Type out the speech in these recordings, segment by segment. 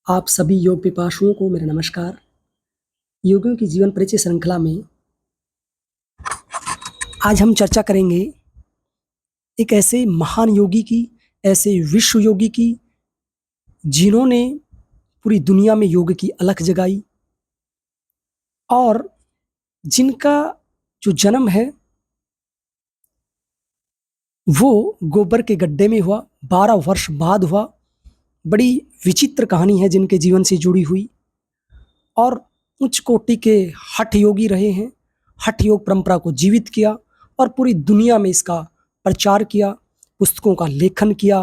आप सभी योग पिपासुओं को मेरा नमस्कार। योगियों की जीवन परिचय श्रृंखला में आज हम चर्चा करेंगे एक ऐसे महान योगी की, ऐसे विश्व योगी की, जिन्होंने पूरी दुनिया में योग की अलख जगाई और जिनका जो जन्म है वो गोबर के गड्ढे में हुआ, 12 वर्ष बाद हुआ। बड़ी विचित्र कहानी है जिनके जीवन से जुड़ी हुई और उच्च कोटि के हठ योगी रहे हैं। हठ योग परंपरा को जीवित किया और पूरी दुनिया में इसका प्रचार किया, पुस्तकों का लेखन किया।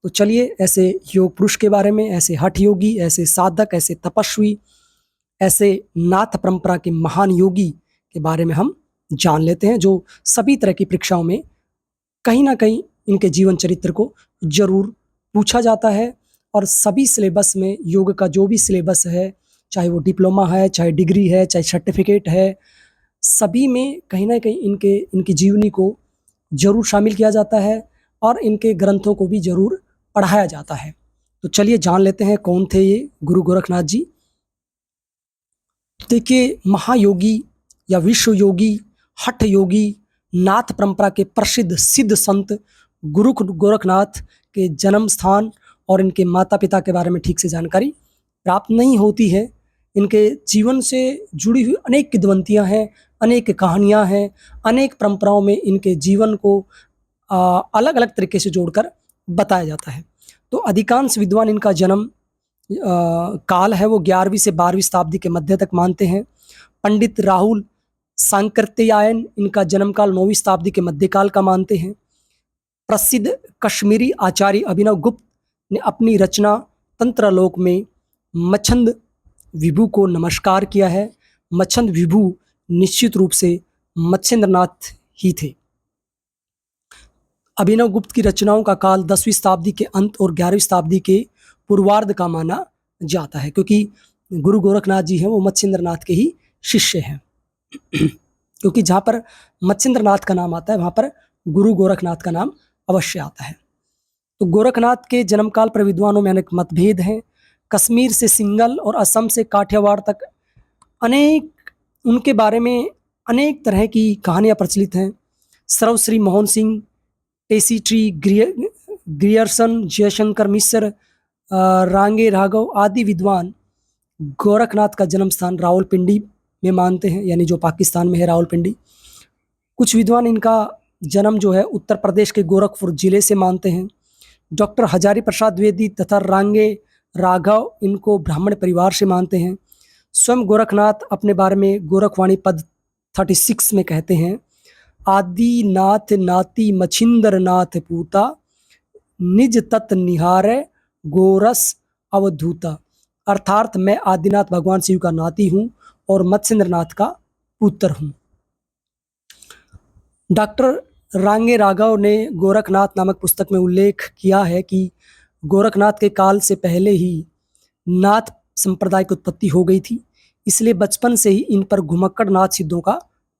तो चलिए ऐसे योग पुरुष के बारे में, ऐसे हठ योगी, ऐसे साधक, ऐसे तपस्वी, ऐसे नाथ परंपरा के महान योगी के बारे में हम जान लेते हैं, जो सभी तरह की परीक्षाओं में कहीं ना कहीं इनके जीवन चरित्र को जरूर पूछा जाता है। और सभी सिलेबस में योग का जो भी सिलेबस है, चाहे वो डिप्लोमा है, चाहे डिग्री है, चाहे सर्टिफिकेट है, सभी में कहीं ना कहीं इनकी जीवनी को जरूर शामिल किया जाता है और इनके ग्रंथों को भी जरूर पढ़ाया जाता है। तो चलिए जान लेते हैं कौन थे ये गुरु गोरखनाथ जी। देखिए, महायोगी या विश्व योगी, हठ योगी, नाथ परंपरा के प्रसिद्ध सिद्ध संत गुरु गोरखनाथ के जन्म स्थान और इनके माता पिता के बारे में ठीक से जानकारी प्राप्त नहीं होती है। इनके जीवन से जुड़ी हुई अनेक किंवदंतियां हैं, अनेक कहानियां हैं, अनेक परंपराओं में इनके जीवन को अलग अलग तरीके से जोड़कर बताया जाता है। तो अधिकांश विद्वान इनका जन्म काल है वो 11वीं से 12वीं शताब्दी के मध्य तक मानते हैं। पंडित राहुल सांकृत्यायन इनका जन्म काल 9वीं शताब्दी के मध्यकाल का मानते हैं। प्रसिद्ध कश्मीरी आचार्य अभिनव गुप्त ने अपनी रचना तंत्रालोक में मच्छंद विभु को नमस्कार किया है। मच्छंद विभु निश्चित रूप से मत्स्येंद्रनाथ ही थे। अभिनव गुप्त की रचनाओं का काल 10वीं शताब्दी के अंत और 11वीं शताब्दी के पूर्वार्ध का माना जाता है, क्योंकि गुरु गोरखनाथ जी हैं वो मत्स्येंद्रनाथ के ही शिष्य हैं। क्योंकि जहाँ पर मत्स्येंद्रनाथ का नाम आता है वहाँ पर गुरु गोरखनाथ का नाम अवश्य आता है। तो गोरखनाथ के जन्मकाल पर विद्वानों में अनेक मतभेद हैं। कश्मीर से सिंगल और असम से काठियावाड़ तक उनके बारे में अनेक तरह की कहानियाँ प्रचलित हैं। सर्वश्री मोहन सिंह, टेसी ट्री ग्रियर्सन, जयशंकर मिश्र, रांगे राघव आदि विद्वान गोरखनाथ का जन्म स्थान रावलपिंडी में मानते हैं, यानी जो पाकिस्तान में है रावलपिंडी। कुछ विद्वान इनका जन्म जो है उत्तर प्रदेश के गोरखपुर जिले से मानते हैं। डॉक्टर हजारी प्रसाद द्विवेदी तथा रांगे राघव इनको ब्राह्मण परिवार से मानते हैं। स्वयं गोरखनाथ अपने बारे में गोरखवाणी पद 36 में कहते हैं, आदि नाथ नाती मछिंदर नाथ पूता, निज तत् निहारे गोरस अवधूता। अर्थात मैं आदिनाथ भगवान शिव का नाती हूँ और मत्स्येंद्रनाथ का पुत्र हूँ। डॉक्टर रांगे राघव ने गोरखनाथ नामक पुस्तक में उल्लेख किया है कि गोरखनाथ के काल से पहले ही नाथ संप्रदाय की उत्पत्ति हो गई थी, इसलिए बचपन से ही इन पर घुमक्कड़ नाथ सिद्धों का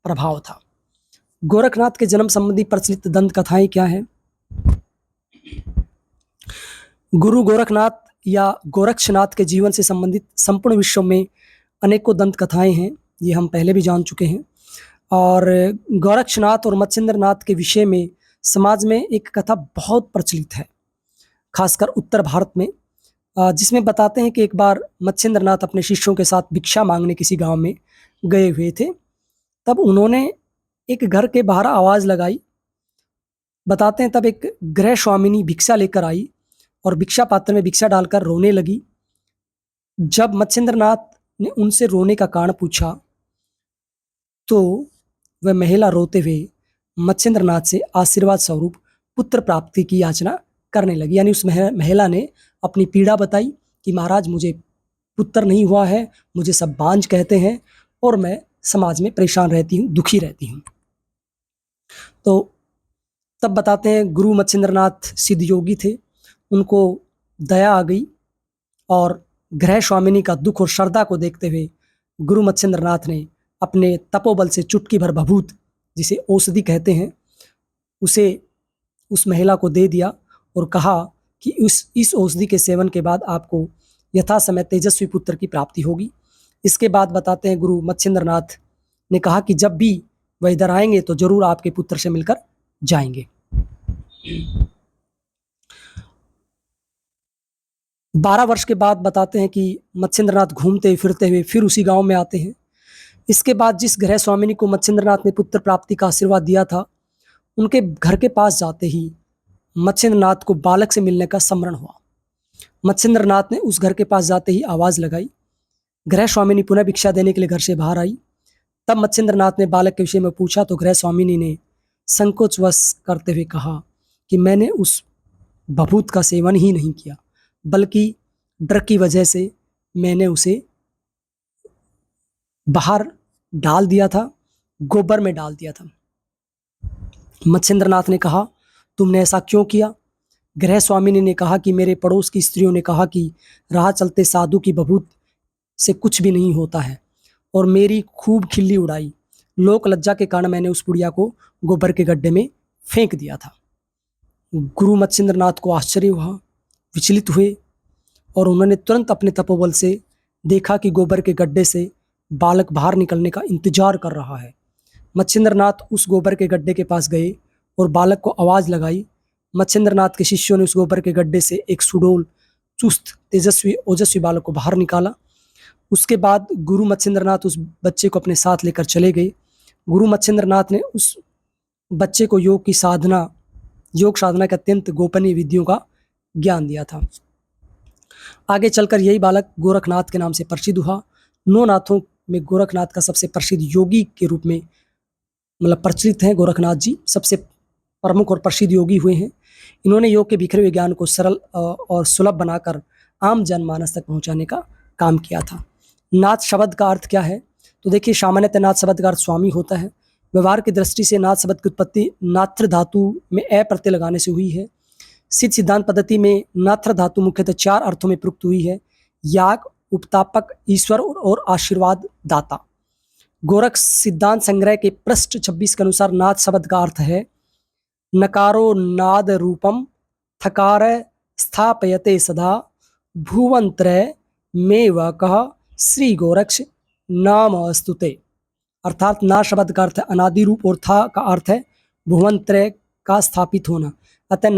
प्रभाव था। गोरखनाथ के जन्म संबंधी प्रचलित दंत कथाएं क्या हैं? गुरु गोरखनाथ या गोरक्षनाथ के जीवन से संबंधित संपूर्ण विश्व में अनेकों दंत कथाएं हैं, ये हम पहले भी जान चुके हैं। और गोरक्षनाथ और मत्स्येंद्रनाथ के विषय में समाज में एक कथा बहुत प्रचलित है, खासकर उत्तर भारत में, जिसमें बताते हैं कि एक बार मत्स्येंद्रनाथ अपने शिष्यों के साथ भिक्षा मांगने किसी गांव में गए हुए थे। तब उन्होंने एक घर के बाहर आवाज़ लगाई। बताते हैं तब एक गृह स्वामिनी भिक्षा लेकर आई और भिक्षा पात्र में भिक्षा डालकर रोने लगी। जब मत्स्येंद्रनाथ ने उनसे रोने का कारण पूछा तो वह महिला रोते हुए मत्स्येंद्रनाथ से आशीर्वाद स्वरूप पुत्र प्राप्ति की याचना करने लगी। यानी उस महिला ने अपनी पीड़ा बताई कि महाराज मुझे पुत्र नहीं हुआ है, मुझे सब बांझ कहते हैं और मैं समाज में परेशान रहती हूँ, दुखी रहती हूँ। तो तब बताते हैं गुरु मत्स्येंद्रनाथ सिद्ध योगी थे, उनको दया आ गई और गृह स्वामिनी का दुख और श्रद्धा को देखते हुए गुरु मत्स्येंद्रनाथ ने अपने तपोबल से चुटकी भर भभूत, जिसे औषधि कहते हैं, उसे उस महिला को दे दिया और कहा कि इस औषधि के सेवन के बाद आपको यथा समय तेजस्वी पुत्र की प्राप्ति होगी। इसके बाद बताते हैं गुरु मत्स्येंद्रनाथ ने कहा कि जब भी वह इधर आएंगे तो जरूर आपके पुत्र से मिलकर जाएंगे। 12 वर्ष के बाद बताते हैं कि मत्स्येंद्रनाथ घूमते फिरते हुए फिर उसी गांव में आते हैं। इसके बाद जिस गृह स्वामिनी को मत्स्येंद्रनाथ ने पुत्र प्राप्ति का आशीर्वाद दिया था, उनके घर के पास जाते ही मत्स्येंद्रनाथ को बालक से मिलने का स्मरण हुआ। मत्स्येंद्रनाथ ने उस घर के पास जाते ही आवाज लगाई। गृह स्वामिनी पुनः भिक्षा देने के लिए घर से बाहर आई। तब मत्स्येंद्रनाथ ने बालक के विषय में पूछा तो गृह स्वामिनी ने संकोचवश करते हुए कहा कि मैंने उस बभूत का सेवन ही नहीं किया, बल्कि डर की वजह से मैंने उसे बाहर डाल दिया था, गोबर में डाल दिया था। मत्स्येंद्रनाथ ने कहा, तुमने ऐसा क्यों किया? गृह स्वामिनी ने कहा कि मेरे पड़ोस की स्त्रियों ने कहा कि राह चलते साधु की बभूत से कुछ भी नहीं होता है, और मेरी खूब खिल्ली उड़ाई। लोक लज्जा के कारण मैंने उस बुढ़िया को गोबर के गड्ढे में फेंक दिया था। गुरु मत्स्येंद्रनाथ को आश्चर्य हुआ, विचलित हुए, और उन्होंने तुरंत अपने तपोबल से देखा कि गोबर के गड्ढे से बालक बाहर निकलने का इंतजार कर रहा है। मत्स्येंद्रनाथ उस गोबर के गड्ढे के पास गए और बालक को आवाज लगाई। मत्स्येंद्रनाथ के शिष्यों ने उस गोबर के गड्ढे से एक सुडौल, चुस्त, तेजस्वी, ओजस्वी बालक को बाहर निकाला। उसके बाद गुरु मत्स्येंद्रनाथ उस बच्चे को अपने साथ लेकर चले गए। गुरु मत्स्येंद्रनाथ ने उस बच्चे को योग साधना के अत्यंत गोपनीय विधियों का ज्ञान दिया था। आगे चलकर यही बालक गोरखनाथ के नाम से प्रसिद्ध हुआ। 9 नाथों में गोरखनाथ का सबसे प्रसिद्ध योगी के रूप में प्रचलित है। गोरखनाथ जी सबसे प्रमुख और प्रसिद्ध योगी हुए हैं। इन्होंने योग के बिखरे हुए ज्ञान को सरल और सुलभ बनाकर आम जनमानस तक पहुंचाने का काम किया था। नाथ शब्द का अर्थ क्या है? तो देखिए, सामान्यतः नाथ शब्द का अर्थ स्वामी होता है। व्यवहार की दृष्टि से नाथ शब्द की उत्पत्ति नात्र धातु में ए प्रत्यय लगाने से हुई है। सिद्ध सिद्धांत पद्धति में नात्र धातु मुख्यतः 4 अर्थों में प्रयुक्त हुई है: याग, उपतापक, ईश्वर और आशीर्वाद दाता। गोरख सिद्धांत संग्रह के पृष्ठ 26 के अनुसार नाथ शब्द का अर्थ है नकारो नाद रूपम थकार स्थापयते सदा भुवंत्रय में व कह श्री गोरक्ष नाम स्तुते। अर्थात ना शब्द का अर्थ है अनादि रूप और था का अर्थ है भुवंत्रय का स्थापित होना। अतः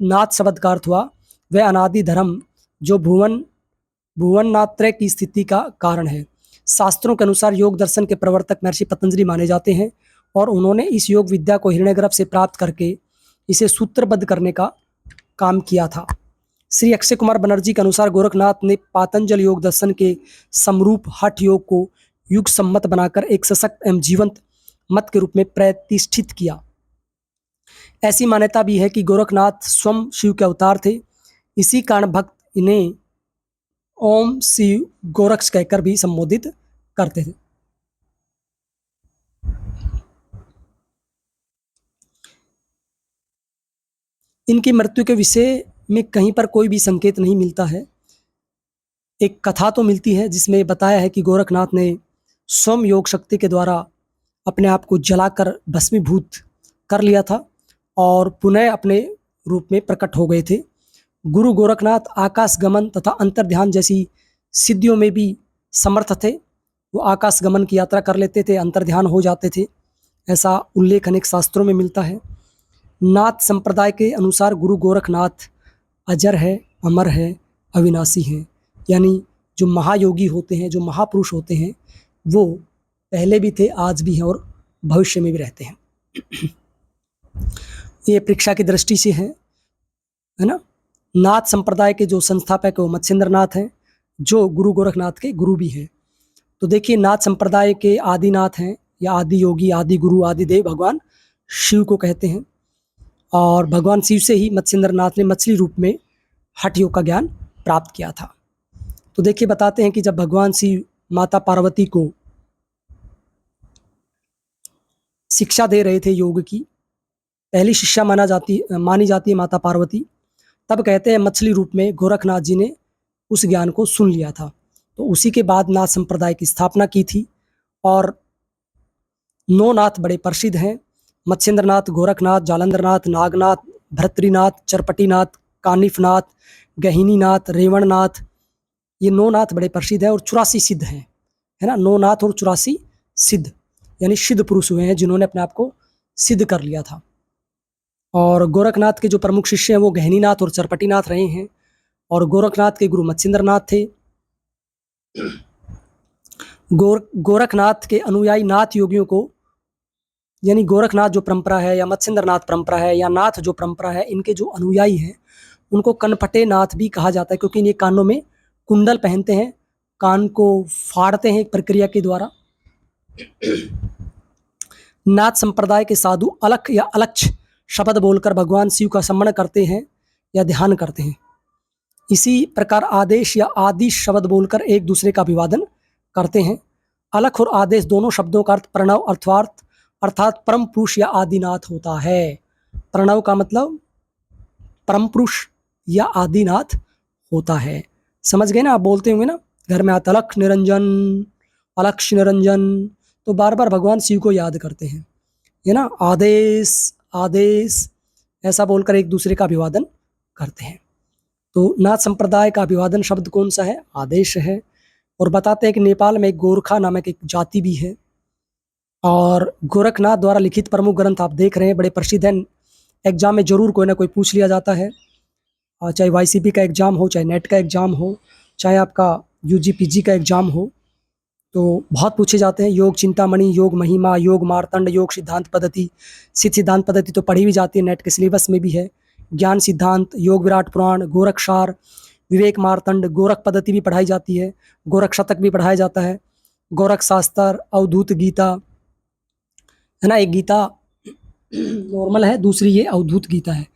नाथ शब्द का अर्थ हुआ वह अनादि धर्म जो भुवनात्रय की स्थिति का कारण है। शास्त्रों के अनुसार योग दर्शन के प्रवर्तक महर्षि पतंजलि माने जाते हैं, और उन्होंने इस योग विद्या को हिरण्यगर्भ से प्राप्त करके इसे सूत्रबद्ध करने का काम किया था। श्री अक्षय कुमार बनर्जी के अनुसार गोरखनाथ ने पातंजल योग दर्शन के समरूप हठ योग को युग सम्मत बनाकर एक सशक्त एवं जीवंत मत के रूप में प्रतिष्ठित किया। ऐसी मान्यता भी है कि गोरखनाथ स्वयं शिव के अवतार थे। इसी कारण भक्त इन्हें ओम शिव गोरक्ष कहकर भी संबोधित करते थे। इनकी मृत्यु के विषय में कहीं पर कोई भी संकेत नहीं मिलता है। एक कथा तो मिलती है जिसमें बताया है कि गोरखनाथ ने स्वयं योग शक्ति के द्वारा अपने आप को जलाकर भस्मीभूत कर लिया था और पुनः अपने रूप में प्रकट हो गए थे। गुरु गोरखनाथ आकाश गमन तथा अंतर्ध्यान जैसी सिद्धियों में भी समर्थ थे। वो आकाश गमन की यात्रा कर लेते थे, अंतर्ध्यान हो जाते थे, ऐसा उल्लेख अनेक शास्त्रों में मिलता है। नाथ संप्रदाय के अनुसार गुरु गोरखनाथ अजर है, अमर है, अविनाशी हैं। यानी जो महायोगी होते हैं, जो महापुरुष होते हैं, वो पहले भी थे, आज भी हैं और भविष्य में भी रहते हैं। ये परीक्षा की दृष्टि से है ना। नाथ संप्रदाय के जो संस्थापक वो मत्स्येंद्रनाथ हैं, जो गुरु गोरखनाथ के गुरु भी हैं। तो देखिए, नाथ संप्रदाय के आदिनाथ हैं या आदि योगी, आदि गुरु, आदि देव भगवान शिव को कहते हैं, और भगवान शिव से ही मत्स्येंद्रनाथ ने मछली रूप में हठ योग का ज्ञान प्राप्त किया था। तो देखिए, बताते हैं कि जब भगवान शिव माता पार्वती को शिक्षा दे रहे थे योग की, पहली शिष्या मानी जाती है माता पार्वती, तब कहते हैं मछली रूप में गोरखनाथ जी ने उस ज्ञान को सुन लिया था। तो उसी के बाद नाथ संप्रदाय की स्थापना की थी, और 9 नाथ बड़े प्रसिद्ध हैं: मत्स्येंद्रनाथ, गोरखनाथ, जालंधरनाथ, नागनाथ, भर्तृनाथ, चरपटीनाथ, कानिफनाथ, गहिनीनाथ, रेवणनाथ, ये 9 नाथ बड़े प्रसिद्ध है और 84 सिद्ध हैं, है ना। 9 नाथ और 84 सिद्ध, यानी सिद्ध पुरुष हुए हैं जिन्होंने अपने आप को सिद्ध कर लिया था। और गोरखनाथ के जो प्रमुख शिष्य हैं वो गहनीनाथ और चरपटीनाथ रहे हैं। और गोरखनाथ के गुरु मत्स्येंद्रनाथ थे। गोरखनाथ के अनुयायी नाथ योगियों को, यानी गोरखनाथ जो परंपरा है या मत्स्येंद्रनाथ परंपरा है या नाथ जो परंपरा है, इनके जो अनुयायी हैं उनको कनपटे नाथ भी कहा जाता है, क्योंकि ये कानों में कुंडल पहनते हैं, कान को फाड़ते हैं एक प्रक्रिया के द्वारा। नाथ संप्रदाय के साधु अलख या अलक्ष शब्द बोलकर भगवान शिव का स्मरण करते हैं या ध्यान करते हैं। इसी प्रकार आदेश या आदिश शब्द बोलकर एक दूसरे का अभिवादन करते हैं। अलख और आदेश दोनों शब्दों का अर्थ प्रणव अर्थात परम पुरुष या आदिनाथ होता है। प्रणव का मतलब परम पुरुष या आदिनाथ होता है। समझ गए ना, आप बोलते होंगे ना घर में आता अलख निरंजन, अलक्ष निरंजन, तो बार बार भगवान शिव को याद करते हैं, है ना। आदेश आदेश ऐसा बोलकर एक दूसरे का अभिवादन करते हैं। तो नाथ संप्रदाय का अभिवादन शब्द कौन सा है? आदेश है। और बताते हैं कि नेपाल में एक गोरखा नामक एक जाति भी है। और गोरखनाथ द्वारा लिखित प्रमुख ग्रंथ आप देख रहे हैं, बड़े प्रसिद्ध हैं। एग्जाम में जरूर कोई ना कोई पूछ लिया जाता है, और चाहे वाईसीपी का एग्ज़ाम हो, चाहे नेट का एग्ज़ाम हो, चाहे आपका यूजी पीजी का एग्ज़ाम हो, तो बहुत पूछे जाते हैं। योग चिंतामणि, योग महिमा, योग मार्तंड, योग सिद्धांत पद्धति। सिद्धांत पद्धति तो पढ़ी भी जाती है, नेट के सिलेबस में भी है। ज्ञान सिद्धांत, योग विराट पुराण, गोरक्षार, विवेक मार्तंड, गोरख पद्धति भी पढ़ाई जाती है, गोरख शतक भी पढ़ाया जाता है, गोरख शास्त्र, अवधूत गीता, है ना। एक गीता नॉर्मल है, दूसरी ये अवधूत गीता है।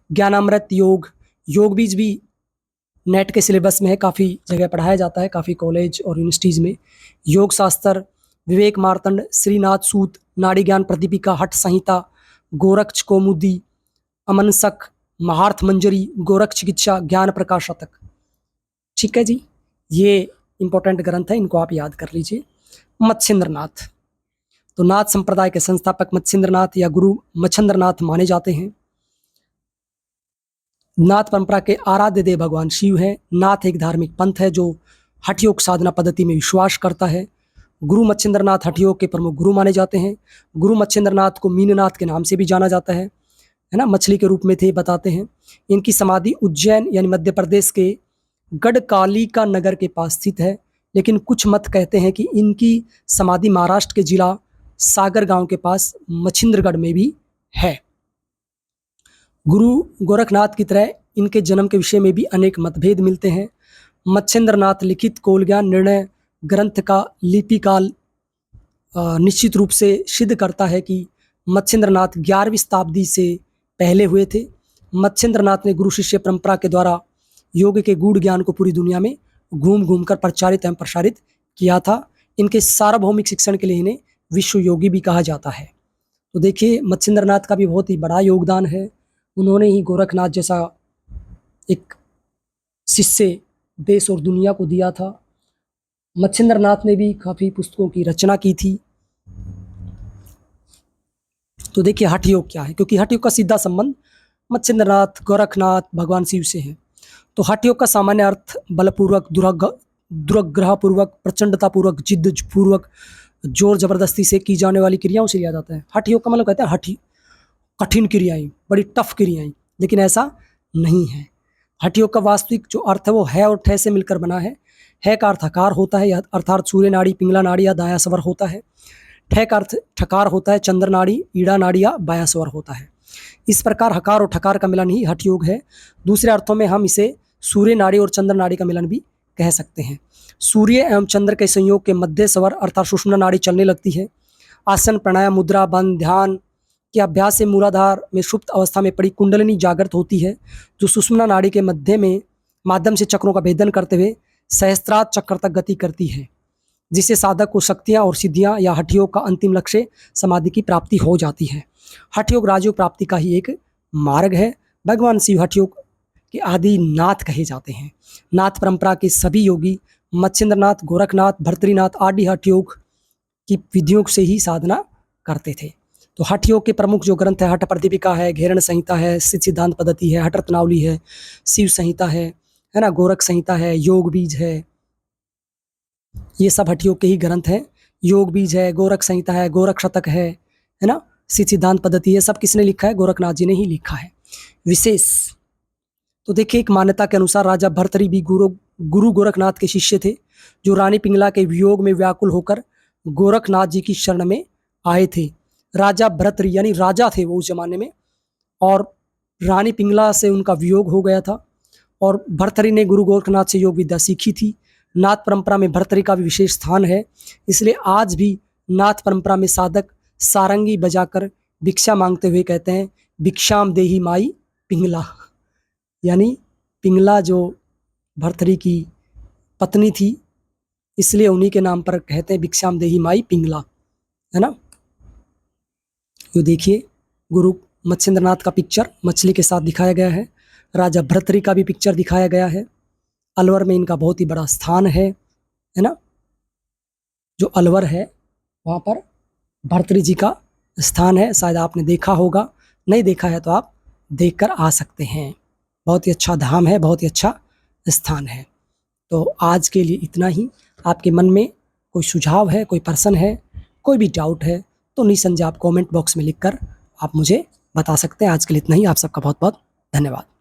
ज्ञानामृत, योग बीज भी नेट के सिलेबस में है, काफ़ी जगह पढ़ाया जाता है, काफ़ी कॉलेज और यूनिवर्सिटीज़ में। योग शास्त्र, विवेक मार्तंड, श्रीनाथ सूत, नाड़ी ज्ञान प्रतिपिका, हठ संहिता, गोरक्ष कौमुदी, अमनसक, महार्थ मंजरी, गोरख चिकित्सा, ज्ञान प्रकाश शतक। ठीक है जी, ये इंपॉर्टेंट ग्रंथ है, इनको आप याद कर लीजिए। मत्स्येंद्रनाथ, तो नाथ संप्रदाय के संस्थापक मत्स्येंद्रनाथ या गुरु मच्छेंद्रनाथ माने जाते हैं। नाथ परंपरा के आराध्य देव भगवान शिव हैं। नाथ एक धार्मिक पंथ है जो हठ योग साधना पद्धति में विश्वास करता है। गुरु मच्छेंद्रनाथ हठ योग के प्रमुख गुरु माने जाते हैं। गुरु मच्छेंद्रनाथ को मीननाथ के नाम से भी जाना जाता है ना, मछली के रूप में थे, बताते हैं। इनकी समाधि उज्जैन यानी मध्य प्रदेश के गढ़कालिका नगर के पास स्थित है, लेकिन कुछ मत कहते हैं कि इनकी समाधि महाराष्ट्र के जिला सागर गांव के पास मच्छिंद्रगढ़ में भी है। गुरु गोरखनाथ की तरह इनके जन्म के विषय में भी अनेक मतभेद मिलते हैं। मच्छेंद्रनाथ लिखित कौल ज्ञान निर्णय ग्रंथ का लिपिकाल निश्चित रूप से सिद्ध करता है कि मच्छेंद्रनाथ 11वीं शताब्दी से पहले हुए थे। मच्छेंद्रनाथ ने गुरु शिष्य परंपरा के द्वारा योग के गूढ़ ज्ञान को पूरी दुनिया में घूम घूम कर प्रचारित एवं प्रसारित किया था। इनके सार्वभौमिक शिक्षण के लिए इन्हें विश्व योगी भी कहा जाता है। तो देखिए, मच्छेंद्रनाथ का भी बहुत ही बड़ा योगदान है। उन्होंने ही गोरखनाथ जैसा एक शिष्य देश और दुनिया को दिया था। मच्छेंद्रनाथ ने भी काफ़ी पुस्तकों की रचना की थी। तो देखिए हठ योग क्या है, क्योंकि हठ योग का सीधा संबंध मच्छेंद्रनाथ, गोरखनाथ, भगवान शिव से है। तो हठ योग का सामान्य अर्थ बलपूर्वक, दुराग्रहपूर्वक, प्रचंडतापूर्वक, जिद्दपूर्वक, जोर जबरदस्ती से की जाने वाली क्रियाओं से लिया जाता है। हठ योग का मतलब कहते हैं हठ, कठिन क्रियाएं, बड़ी टफ क्रियाएं, लेकिन ऐसा नहीं है। हठ योग का वास्तविक जो अर्थ है वो है और ठे से मिलकर बना है। है का अर्थ हकार होता है, अर्थात सूर्य नाड़ी, पिंगला नाड़ी या दाया स्वर होता है। ठे का अर्थ ठकार होता है, चंद्र नाड़ी, ईड़ा नाड़ी या बाया स्वर होता है। इस प्रकार हकार और ठकार का मिलन ही हठ योग है। दूसरे अर्थों में हम इसे सूर्य नाड़ी और चंद्र नाड़ी का मिलन भी कह सकते हैं। सूर्य एवं चंद्र के संयोग के मध्य स्वर अर्थात सुषुम्ना नाड़ी चलने लगती है। आसन, प्राणायाम, मुद्रा, बंध, ध्यान के अभ्यास से मूलाधार में सुप्त अवस्था में पड़ी कुंडलिनी जागृत होती है, जो सुषुम्ना नाड़ी के मध्य में माध्यम से चक्रों का भेदन करते हुए सहस्त्रार चक्र तक गति करती है, जिससे साधक को शक्तियाँ और सिद्धियाँ या हठ योग का अंतिम लक्ष्य समाधि की प्राप्ति हो जाती है। हठ योग राजयोग प्राप्ति का ही एक मार्ग है। भगवान शिव हठ योग के आदि नाथ कहे जाते हैं। नाथ परंपरा के सभी योगी मच्छेंद्रनाथ, गोरखनाथ, भर्तृनाथ आदि हठ योग की विधियों से ही साधना करते थे। तो हठ योग के प्रमुख जो ग्रंथ है, हठ प्रतिपिका है, घेरण संहिता है, सिद्धांत पद्धति है, हठ रत्नावली है, शिव संहिता है ना, गोरख संहिता है, योग बीज है, ये सब हठयोग के ही ग्रंथ हैं। योग बीज है, गोरख संहिता है, गोरख शतक है ना, सिद्धांत पद्धति, ये सब किसने लिखा है? गोरखनाथ जी ने ही लिखा है। विशेष तो देखिए, एक मान्यता के अनुसार राजा भर्तृहरि भी गुरु गोरखनाथ के शिष्य थे, जो रानी पिंगला के वियोग में व्याकुल होकर गोरखनाथ जी की शरण में आए थे। राजा भर्तृहरि यानी राजा थे वो उस जमाने में, और रानी पिंगला से उनका वियोग हो गया था, और भर्तृहरि ने गुरु गोरखनाथ से योग विद्या सीखी थी। नाथ परंपरा में भर्तृहरि का भी विशेष स्थान है, इसलिए आज भी नाथ परंपरा में साधक सारंगी बजाकर भिक्षा मांगते हुए कहते हैं, भिक्षाम देही माई पिंगला, यानी पिंगला जो भर्तृहरि की पत्नी थी, इसलिए उन्हीं के नाम पर कहते हैं भिक्षाम देही माई पिंगला, है ना। ये देखिए, गुरु मत्स्येंद्रनाथ का पिक्चर मछली के साथ दिखाया गया है। राजा भर्तृहरि का भी पिक्चर दिखाया गया है। अलवर में इनका बहुत ही बड़ा स्थान है ना। जो अलवर है वहाँ पर भर्तृहरि जी का स्थान है, शायद आपने देखा होगा, नहीं देखा है तो आप देखकर आ सकते हैं। बहुत ही अच्छा धाम है, बहुत ही अच्छा स्थान है। तो आज के लिए इतना ही। आपके मन में कोई सुझाव है, कोई प्रश्न है, कोई भी डाउट है तो निसंदेह आप कमेंट बॉक्स में लिखकर आप मुझे बता सकते हैं। आज के लिए इतना ही। आप सबका बहुत बहुत धन्यवाद।